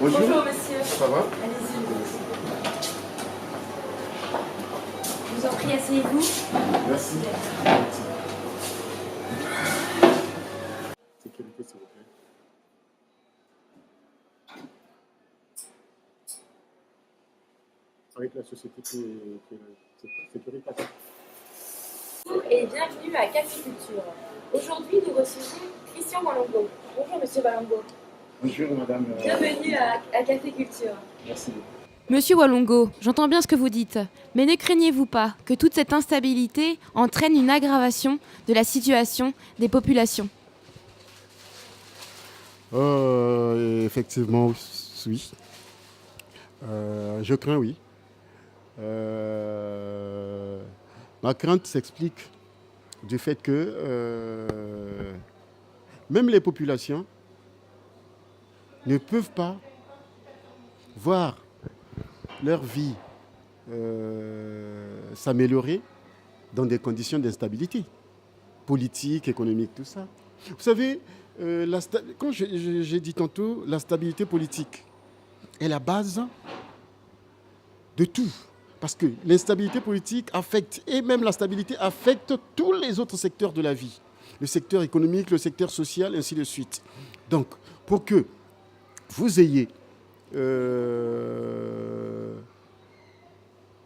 Bonjour. Bonjour monsieur. Ça va? Allez-y. Je vous en prie, asseyez-vous. Merci. Sécurité, s'il vous plaît. Avec la société qui est sécurité. Bonjour et bienvenue à Café Culture. Aujourd'hui, nous recevons Christian Walongo. Bonjour monsieur Walongo. Bonjour madame. Bienvenue à Café Culture. Merci. Monsieur Walongo, j'entends bien ce que vous dites, mais ne craignez-vous pas que toute cette instabilité entraîne une aggravation de la situation des populations? Effectivement, oui. Je crains, oui. Ma crainte s'explique du fait que même les populations ne peuvent pas voir leur vie s'améliorer dans des conditions d'instabilité politique, économique, tout ça. Vous savez, quand j'ai dit tantôt, la stabilité politique est la base de tout. Parce que l'instabilité politique affecte, et même la stabilité affecte tous les autres secteurs de la vie. Le secteur économique, le secteur social, ainsi de suite. Donc, pour que vous ayez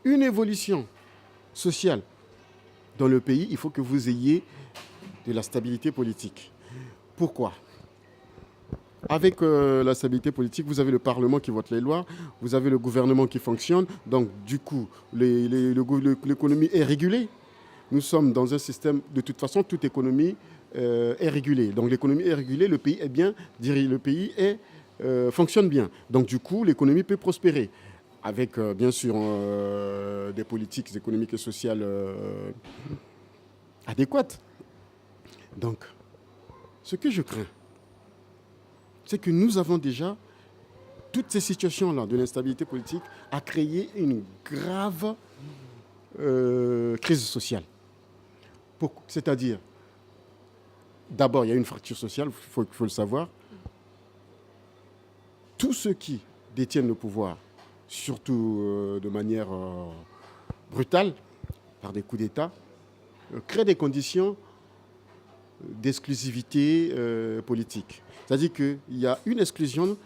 une évolution sociale dans le pays, il faut que vous ayez de la stabilité politique. Pourquoi ? Avec la stabilité politique, vous avez le Parlement qui vote les lois, vous avez le gouvernement qui fonctionne, donc du coup, l'économie est régulée. Nous sommes dans un système, de toute façon, toute économie est régulée. Donc l'économie est régulée, le pays est bien, le pays fonctionne bien. Donc du coup, l'économie peut prospérer, avec bien sûr des politiques économiques et sociales adéquates. Donc, ce que je crains, c'est que nous avons déjà, toutes ces situations-là de l'instabilité politique, à créer une grave crise sociale. C'est-à-dire, d'abord, il y a une fracture sociale, il faut le savoir. Tous ceux qui détiennent le pouvoir, surtout de manière brutale, par des coups d'État, créent des conditions d'exclusivité politique. C'est-à-dire qu'il y a une exclusion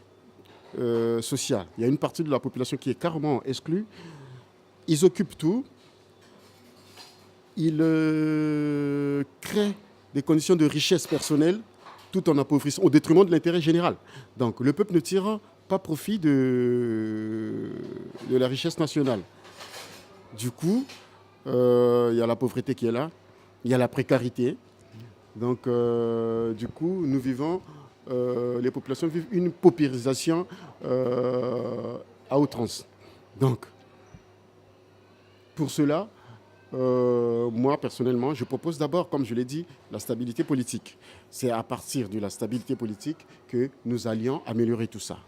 sociale. Il y a une partie de la population qui est carrément exclue. Ils occupent tout. Ils créent des conditions de richesse personnelle tout en appauvrissant, au détriment de l'intérêt général. Donc le peuple ne tire pas profit de la richesse nationale. Du coup, il y a la pauvreté qui est là. Il y a la précarité. Donc, du coup, nous vivons, les populations vivent une paupérisation à outrance. Donc, pour cela, moi, personnellement, je propose d'abord, comme je l'ai dit, la stabilité politique. C'est à partir de la stabilité politique que nous allions améliorer tout ça.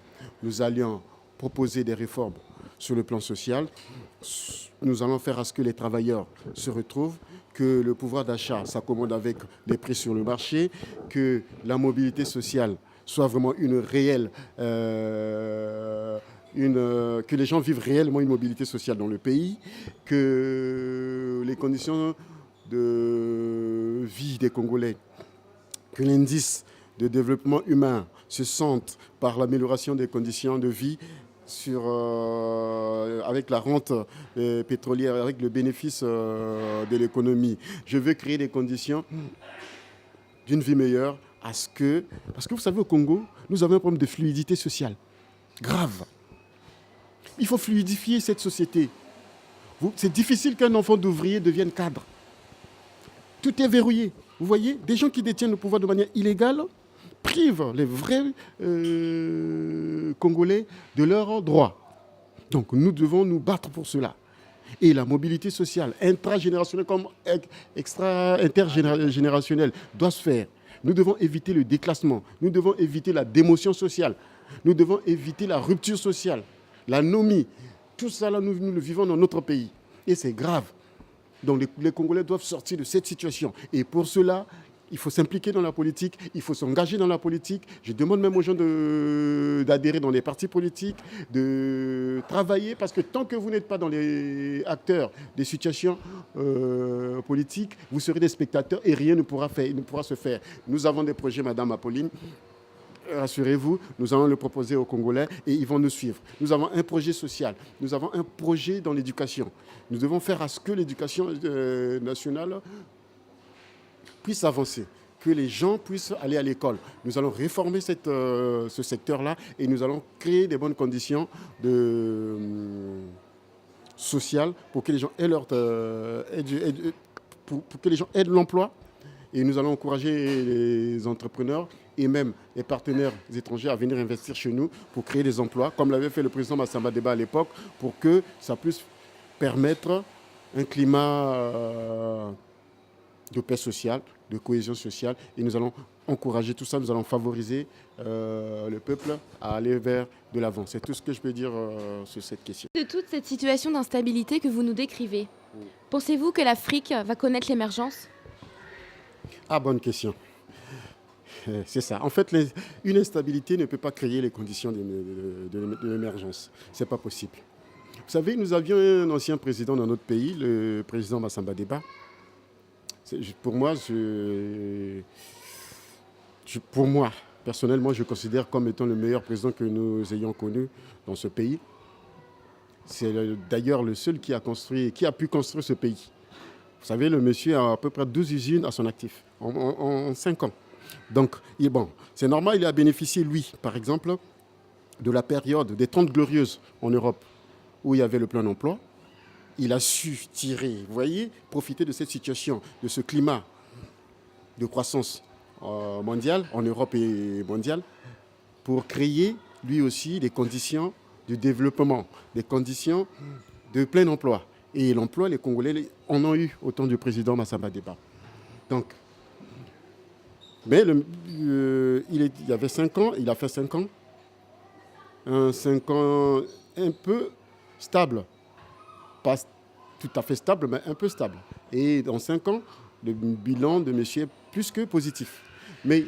Nous allions proposer des réformes sur le plan social. Nous allons faire à ce que les travailleurs se retrouvent, que le pouvoir d'achat s'accommode avec les prix sur le marché, que la mobilité sociale soit vraiment une réelle, que les gens vivent réellement une mobilité sociale dans le pays, que les conditions de vie des Congolais, que l'indice de développement humain se sente par l'amélioration des conditions de vie avec la rente pétrolière, avec le bénéfice de l'économie. Je veux créer des conditions d'une vie meilleure parce que vous savez, au Congo, nous avons un problème de fluidité sociale grave. Il faut fluidifier cette société. C'est difficile qu'un enfant d'ouvrier devienne cadre. Tout est verrouillé. Vous voyez, des gens qui détiennent le pouvoir de manière illégale privent les vrais Congolais de leurs droits. Donc nous devons nous battre pour cela. Et la mobilité sociale, intragénérationnelle comme intergénérationnelle, doit se faire. Nous devons éviter le déclassement. Nous devons éviter la démotion sociale. Nous devons éviter la rupture sociale, l'anomie. Tout ça, là, nous le vivons dans notre pays. Et c'est grave. Donc les Congolais doivent sortir de cette situation. Et pour cela, il faut s'impliquer dans la politique, il faut s'engager dans la politique. Je demande même aux gens d'adhérer dans les partis politiques, de travailler, parce que tant que vous n'êtes pas dans les acteurs des situations politiques, vous serez des spectateurs et rien ne pourra se faire. Nous avons des projets, Madame Apolline. Rassurez-vous, nous allons le proposer aux Congolais et ils vont nous suivre. Nous avons un projet social, nous avons un projet dans l'éducation. Nous devons faire à ce que l'éducation nationale puisse avancer, que les gens puissent aller à l'école. Nous allons réformer ce secteur-là et nous allons créer des bonnes conditions sociales pour que les gens aient l'emploi. Et nous allons encourager les entrepreneurs et même les partenaires étrangers à venir investir chez nous pour créer des emplois, comme l'avait fait le président Massamba Deba à l'époque, pour que ça puisse permettre un climat de paix sociale, de cohésion sociale. Et nous allons encourager tout ça, nous allons favoriser le peuple à aller vers de l'avant. C'est tout ce que je peux dire sur cette question. De toute cette situation d'instabilité que vous nous décrivez, pensez-vous que l'Afrique va connaître l'émergence ? Ah, bonne question. C'est ça. En fait, une instabilité ne peut pas créer les conditions de l'émergence. Ce n'est pas possible. Vous savez, nous avions un ancien président dans notre pays, le président Massamba Deba. Pour moi, personnellement, je considère comme étant le meilleur président que nous ayons connu dans ce pays. C'est d'ailleurs le seul qui a pu construire ce pays. Vous savez, le monsieur a à peu près 12 usines à son actif en 5 ans. Donc, c'est normal, il a bénéficié, lui, par exemple, de la période des 30 glorieuses en Europe, où il y avait le plein emploi. Il a su tirer, vous voyez, profiter de cette situation, de ce climat de croissance mondiale, en Europe et mondiale, pour créer, lui aussi, des conditions de développement, des conditions de plein emploi. Et l'emploi, les Congolais en ont eu au temps du président Massamba Deba. Donc, mais il avait 5 ans, il a fait 5 ans. 5 ans un peu stable. Pas tout à fait stable, mais un peu stable. Et dans 5 ans, le bilan de monsieur est plus que positif. Mais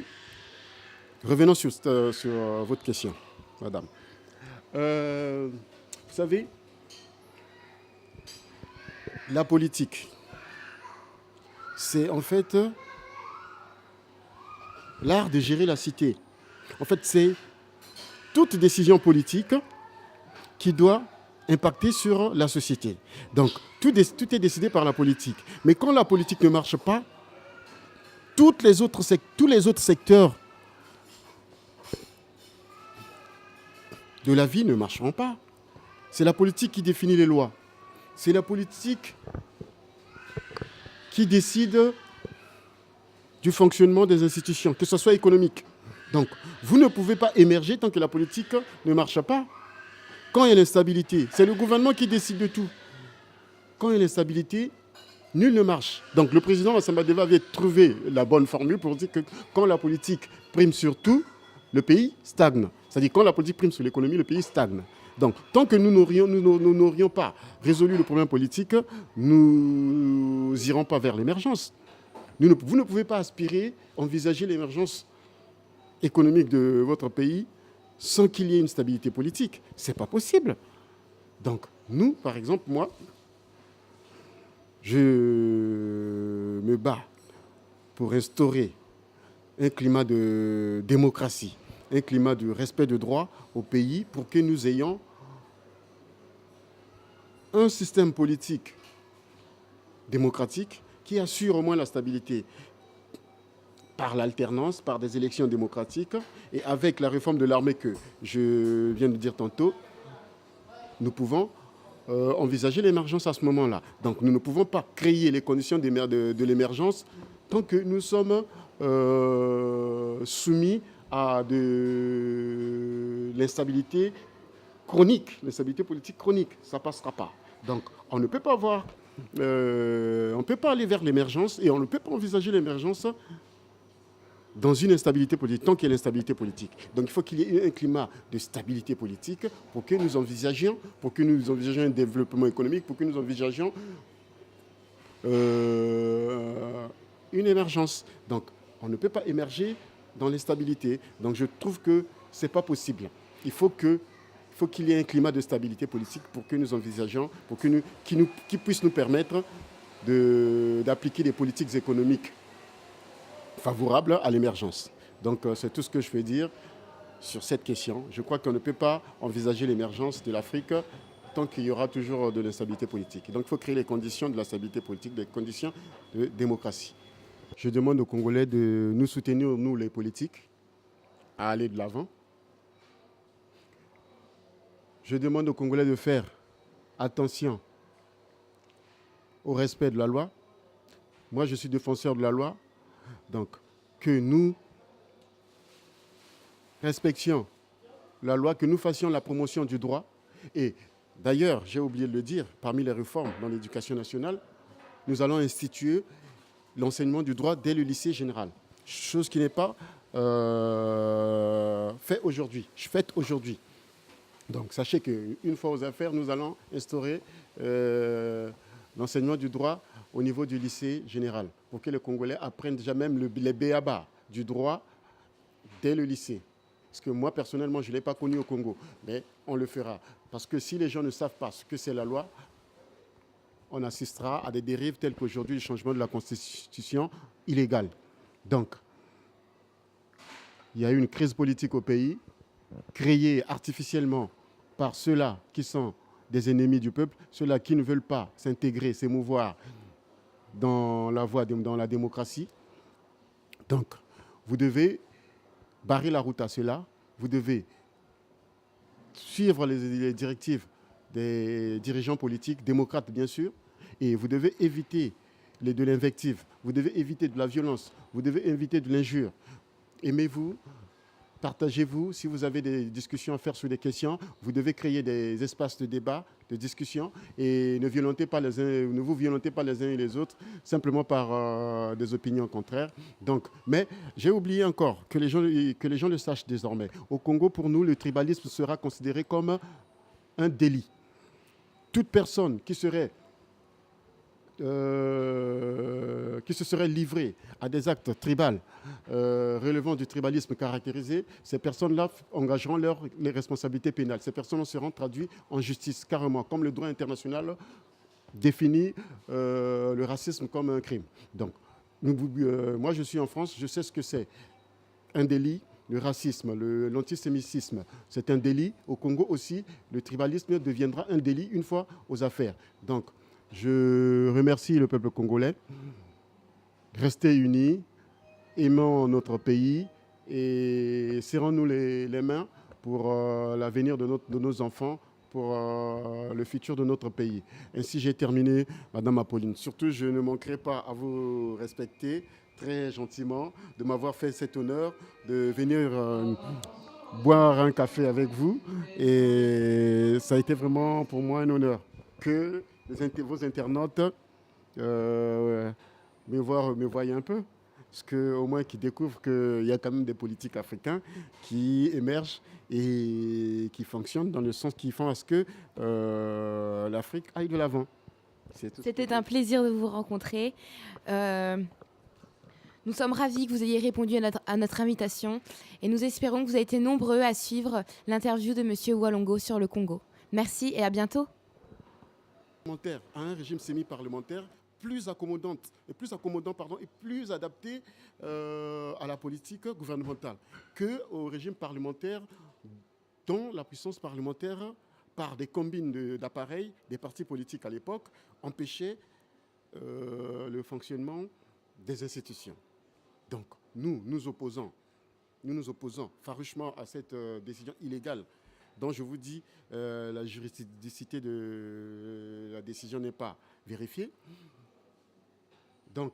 revenons sur votre question, madame. Vous savez, la politique, c'est en fait l'art de gérer la cité. En fait, c'est toute décision politique qui doit impacter sur la société. Donc, tout est décidé par la politique. Mais quand la politique ne marche pas, tous les autres secteurs de la vie ne marcheront pas. C'est la politique qui définit les lois. C'est la politique qui décide du fonctionnement des institutions, que ce soit économique. Donc, vous ne pouvez pas émerger tant que la politique ne marche pas. Quand il y a l'instabilité, c'est le gouvernement qui décide de tout. Quand il y a l'instabilité, nul ne marche. Donc, le président Massamba Deba avait trouvé la bonne formule pour dire que quand la politique prime sur tout, le pays stagne. C'est-à-dire quand la politique prime sur l'économie, le pays stagne. Donc, tant que nous n'aurions pas résolu le problème politique, nous n'irons pas vers l'émergence. Vous ne pouvez pas envisager l'émergence économique de votre pays sans qu'il y ait une stabilité politique. Ce n'est pas possible. Donc, nous, par exemple, moi, je me bats pour instaurer un climat de démocratie, un climat de respect de droit au pays pour que nous ayons un système politique démocratique qui assure au moins la stabilité par l'alternance, par des élections démocratiques et avec la réforme de l'armée que je viens de dire tantôt, nous pouvons envisager l'émergence à ce moment-là. Donc nous ne pouvons pas créer les conditions de l'émergence tant que nous sommes soumis à de l'instabilité chronique, l'instabilité politique chronique. Ça ne passera pas. Donc on ne peut pas aller vers l'émergence et on ne peut pas envisager l'émergence dans une instabilité politique, tant qu'il y a l'instabilité politique. Donc il faut qu'il y ait un climat de stabilité politique pour que nous envisagions un développement économique, pour que nous envisagions une émergence. Donc On ne peut pas émerger dans l'instabilité. Donc je trouve que ce n'est pas possible. Il faut qu'il y ait un climat de stabilité politique pour que nous envisagions, qui puisse nous permettre d'appliquer des politiques économiques favorables à l'émergence. Donc c'est tout ce que je peux dire sur cette question. Je crois qu'on ne peut pas envisager l'émergence de l'Afrique tant qu'il y aura toujours de l'instabilité politique. Donc il faut créer les conditions de la stabilité politique, des conditions de démocratie. Je demande aux Congolais de nous soutenir, nous les politiques, à aller de l'avant. Je demande aux Congolais de faire attention au respect de la loi. Moi, je suis défenseur de la loi. Donc, que nous respections la loi, que nous fassions la promotion du droit. Et d'ailleurs, j'ai oublié de le dire, parmi les réformes dans l'éducation nationale, nous allons instituer l'enseignement du droit dès le lycée général. Chose qui n'est pas faite aujourd'hui. Donc, sachez qu'une fois aux affaires, nous allons instaurer l'enseignement du droit au niveau du lycée général pour que les Congolais apprennent déjà même les b.a.-ba du droit dès le lycée. Parce que moi, personnellement, je ne l'ai pas connu au Congo, mais on le fera. Parce que si les gens ne savent pas ce que c'est la loi, on assistera à des dérives telles qu'aujourd'hui le changement de la Constitution illégale. Donc, il y a eu une crise politique au pays, créée artificiellement par ceux-là qui sont des ennemis du peuple, ceux-là qui ne veulent pas s'intégrer, s'émouvoir dans la voie, dans la démocratie. Donc, vous devez barrer la route à cela, vous devez suivre les directives des dirigeants politiques, démocrates bien sûr, et vous devez éviter de l'invective, vous devez éviter de la violence, vous devez éviter de l'injure. Aimez-vous, partagez-vous. Si vous avez des discussions à faire sur des questions, vous devez créer des espaces de débat, de discussion, et ne vous violentez pas les uns et les autres simplement par des opinions contraires. Donc, mais j'ai oublié encore que les gens le sachent désormais. Au Congo, pour nous, le tribalisme sera considéré comme un délit. Toute personne qui se serait livrée à des actes tribaux relevant du tribalisme caractérisé, ces personnes-là engageront les responsabilités pénales. Ces personnes seront traduites en justice, carrément, comme le droit international définit le racisme comme un crime. Donc, moi, je suis en France, je sais ce que c'est un délit. Le racisme, l'antisémitisme, c'est un délit. Au Congo aussi, le tribalisme deviendra un délit une fois aux affaires. Donc, je remercie le peuple congolais. Restez unis, aimons notre pays et serrons-nous les mains pour l'avenir de nos enfants, pour le futur de notre pays. Ainsi, j'ai terminé, Madame Apolline. Surtout, je ne manquerai pas à vous respecter très gentiment, de m'avoir fait cet honneur de venir boire un café avec vous. Et ça a été vraiment pour moi un honneur que vos internautes me voient un peu. Parce qu'au moins qu'ils découvrent qu'il y a quand même des politiques africains qui émergent et qui fonctionnent dans le sens qui font à ce que l'Afrique aille de l'avant. C'était un plaisir de vous rencontrer. Nous sommes ravis que vous ayez répondu à notre invitation et nous espérons que vous avez été nombreux à suivre l'interview de M. Walongo sur le Congo. Merci et à bientôt. À un régime semi-parlementaire plus accommodant et plus adapté à la politique gouvernementale qu'au régime parlementaire dont la puissance parlementaire, par des combines d'appareils des partis politiques à l'époque, empêchait le fonctionnement des institutions. Donc, nous nous opposons farouchement à cette décision illégale dont je vous dis la juridicité de la décision n'est pas vérifiée. Donc,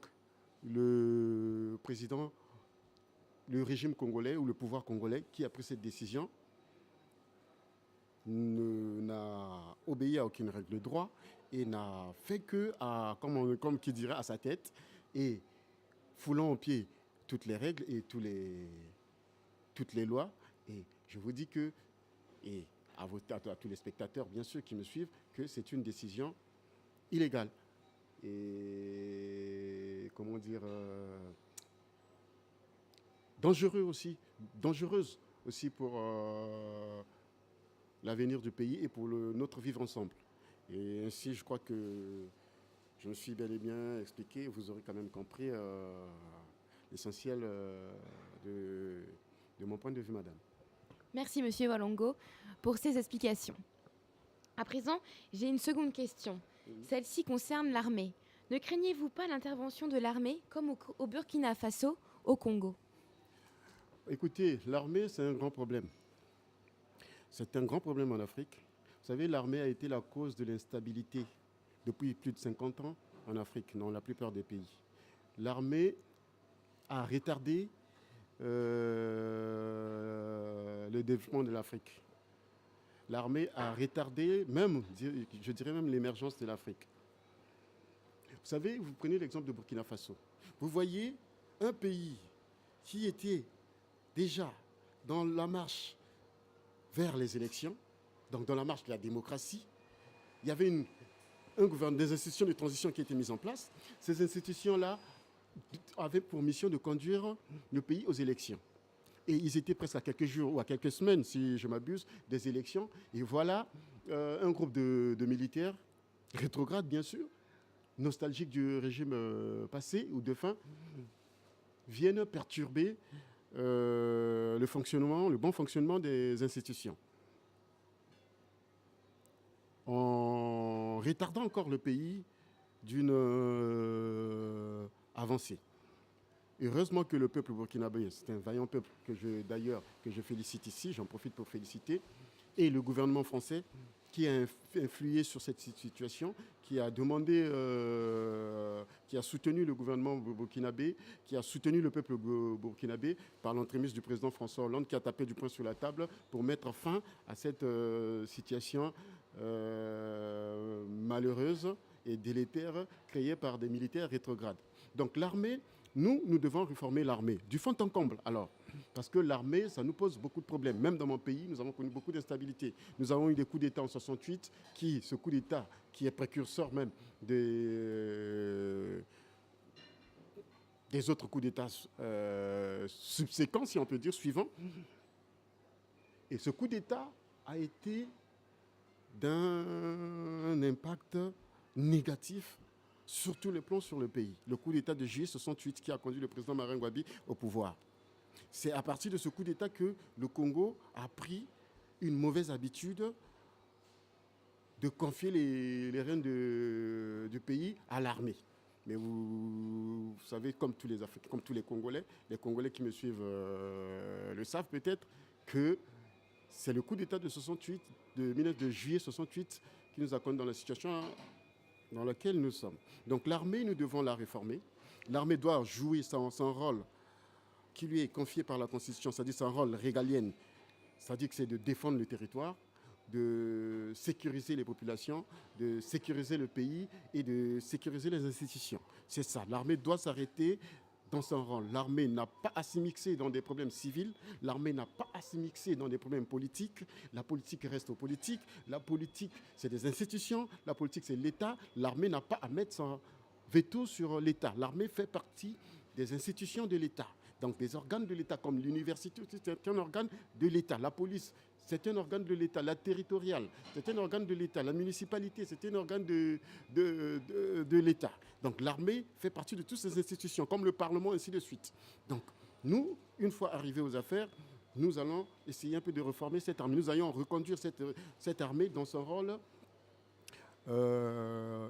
le régime congolais ou le pouvoir congolais qui a pris cette décision n'a obéi à aucune règle de droit et n'a fait que, comme qui dirait, à sa tête, et foulant au pied toutes les règles et toutes les lois. Et je vous dis que, et à tous les spectateurs, bien sûr, qui me suivent, que c'est une décision illégale. Et, comment dire, dangereuse aussi pour l'avenir du pays et pour notre vivre ensemble. Et ainsi, je crois que je me suis bel et bien expliqué. Vous aurez quand même compris l'essentiel de mon point de vue, madame. Merci, Monsieur Walongo, pour ces explications. À présent, j'ai une seconde question. Celle-ci concerne l'armée. Ne craignez-vous pas l'intervention de l'armée, comme au Burkina Faso, au Congo? Écoutez, l'armée, c'est un grand problème. C'est un grand problème en Afrique. Vous savez, l'armée a été la cause de l'instabilité depuis plus de 50 ans en Afrique, dans la plupart des pays. L'armée a retardé le développement de l'Afrique. L'armée a retardé même, je dirais même, l'émergence de l'Afrique. Vous savez, vous prenez l'exemple de Burkina Faso. Vous voyez un pays qui était déjà dans la marche vers les élections, donc dans la marche de la démocratie. Il y avait des institutions de transition qui étaient mises en place. Ces institutions-là avaient pour mission de conduire le pays aux élections. Et ils étaient presque à quelques jours ou à quelques semaines, si je m'abuse, des élections. Et voilà un groupe de militaires, rétrogrades bien sûr, nostalgiques du régime passé ou défunt, viennent perturber le bon fonctionnement des institutions. En retardant encore le pays d'une avancée. Heureusement que le peuple burkinabé, c'est un vaillant peuple que je félicite ici, j'en profite pour féliciter, et le gouvernement français qui a influé sur cette situation, qui a demandé, qui a soutenu le gouvernement burkinabé, qui a soutenu le peuple burkinabé par l'entremise du président François Hollande, qui a tapé du poing sur la table pour mettre fin à cette situation malheureuse et délétère créée par des militaires rétrogrades. Donc l'armée, nous devons réformer l'armée, du fond en comble alors. Parce que l'armée, ça nous pose beaucoup de problèmes. Même dans mon pays, nous avons connu beaucoup d'instabilité. Nous avons eu des coups d'État en 68, ce coup d'État qui est précurseur même des autres coups d'État subséquents, si on peut dire, suivants. Et ce coup d'État a été d'un impact négatif sur tous les plans sur le pays. Le coup d'État de juillet 68 qui a conduit le président Martin Ngouabi au pouvoir. C'est à partir de ce coup d'État que le Congo a pris une mauvaise habitude de confier les rênes du pays à l'armée. Mais vous savez, comme tous les Africains, comme tous les Congolais qui me suivent le savent peut-être, que c'est le coup d'État de juillet 68 qui nous a conduit dans la situation dans laquelle nous sommes. Donc l'armée, nous devons la réformer. L'armée doit jouer son rôle qui lui est confié par la Constitution, c'est-à-dire son rôle régalien, c'est-à-dire que c'est de défendre le territoire, de sécuriser les populations, de sécuriser le pays et de sécuriser les institutions. C'est ça, l'armée doit s'arrêter dans son rôle. L'armée n'a pas à s'y mixer dans des problèmes civils, l'armée n'a pas à s'y mixer dans des problèmes politiques, la politique reste aux politiques, la politique c'est des institutions, la politique c'est l'État, l'armée n'a pas à mettre son veto sur l'État. L'armée fait partie des institutions de l'État. Donc des organes de l'État comme l'université, c'est un organe de l'État. La police, c'est un organe de l'État. La territoriale, c'est un organe de l'État. La municipalité, c'est un organe de l'État. Donc l'armée fait partie de toutes ces institutions, comme le Parlement, ainsi de suite. Donc nous, une fois arrivés aux affaires, nous allons essayer un peu de reformer cette armée. Nous allons reconduire cette armée dans son rôle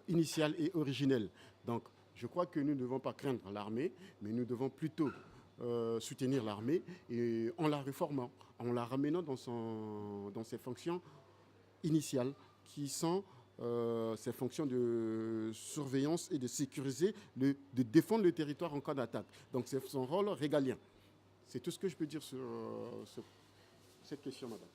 initial et originel. Donc je crois que nous ne devons pas craindre l'armée, mais nous devons plutôt soutenir l'armée et en la réformant, en la ramenant dans ses fonctions initiales qui sont ses fonctions de surveillance et de sécuriser, de défendre le territoire en cas d'attaque. Donc c'est son rôle régalien. C'est tout ce que je peux dire sur cette question, madame.